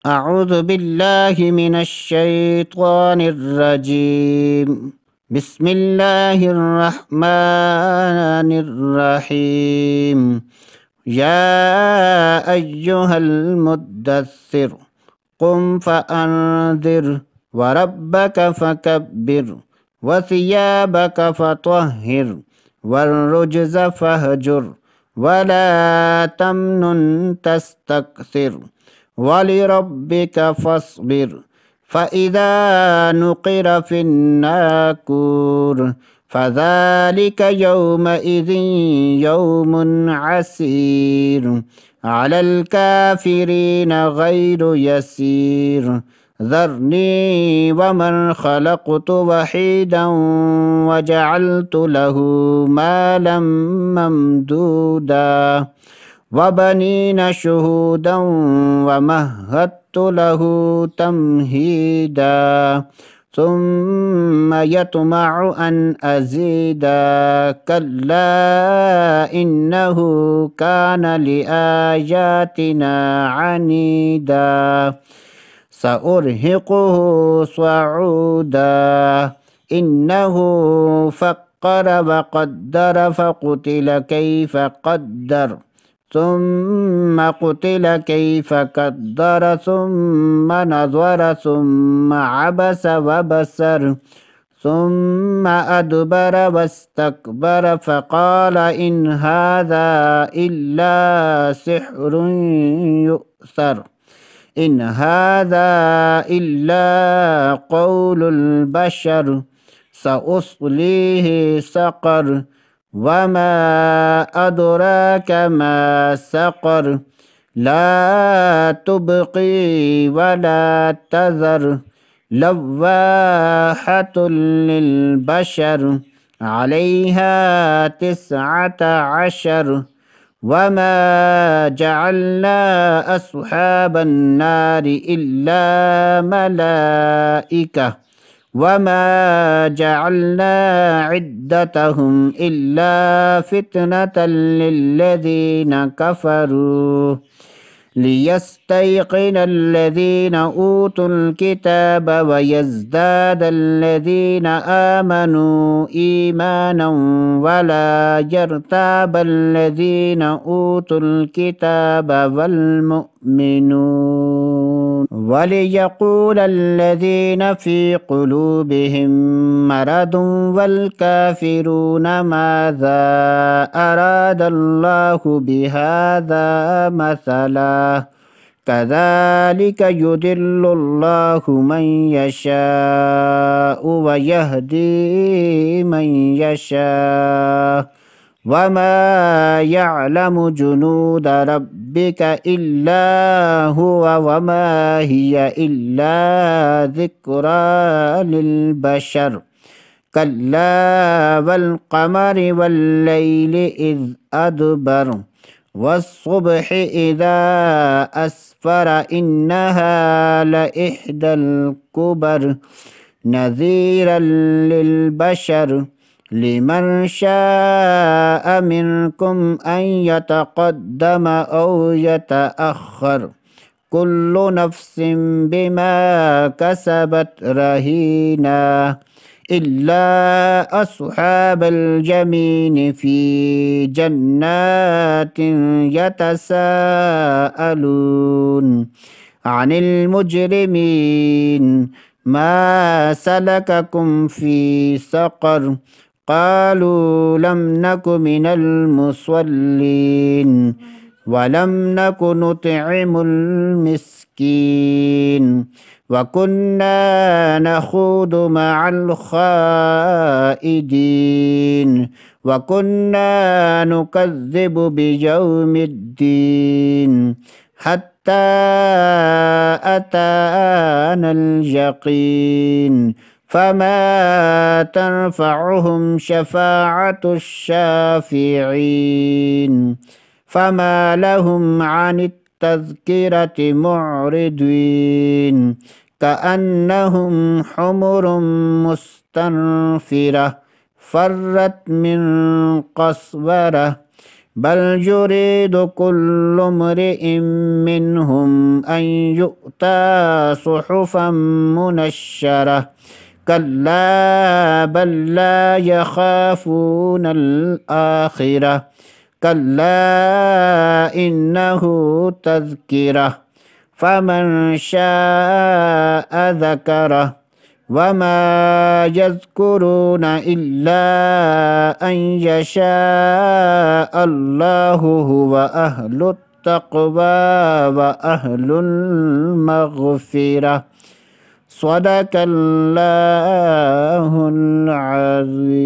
أعوذ بالله من الشيطان الرجيم. بسم الله الرحمن الرحيم. يا أيها المدثر قم فأنذر وربك فكبر وثيابك فطهر والرجز فاهجر ولا تمنن تستكثر ولربك فاصبر. فإذا نقر في الناقور فذلك يومئذ يوم عسير على الكافرين غير يسير. ذرني ومن خلقت وحيدا وجعلت له مالا ممدودا وبنين شهودا ومهدت له تمهيدا ثم يطمع أن أزيدا كلا إنه كان لآياتنا عنيدا سأرهقه صعودا إنه فكر وقدر فقتل كيف قدر ثم قتل كيف قدر ثم نظر ثم عبس وبسر ثم أدبر واستكبر فقال إن هذا إلا سحر يؤثر إن هذا إلا قول البشر سأصليه سقر وما أدراك ما سقر لا تبقي ولا تذر لواحة للبشر عليها 19 وما جعلنا أصحاب النار إلا ملائكة وما جعلنا عدتهم إلا فتنة للذين كفروا ليستيقن الذين أوتوا الكتاب ويزداد الذين آمنوا إيمانا ولا يرتاب الذين أوتوا الكتاب والمؤمنون وليقول الذين في قلوبهم مرض والكافرون ماذا أراد الله بهذا مثلا كذلك يضل الله من يشاء ويهدي من يشاء وما يعلم جنود ربك إلا هو وما هي إلا ذكرى للبشر كلا والقمر والليل إذ أدبر والصبح إذا أسفر إنها لإحدى الكبر نذيرا للبشر لمن شاء منكم أن يتقدم أو يتأخر كل نفس بما كسبت رهينة إلا أصحاب اليمين في جنات يتساءلون عن المجرمين ما سلككم في سقر قالوا لم نك من المصلين ولم نك نطعم المسكين وكنا نخوض مع الخائدين وكنا نكذب بيوم الدين حتى أتانا اليقين فما تنفعهم شفاعة الشافعين فما لهم عن التذكرة معرضين كأنهم حمر مستنفرة فرت من قسورة بل يريد كل امرئ منهم أن يؤتى صحفا منشرة كلا بل لا يخافون الآخرة كلا إنه تذكرة فمن شاء ذكره وما يذكرون إلا أن يشاء الله هو أهل التقوى وأهل المغفرة صدق الله العظيم.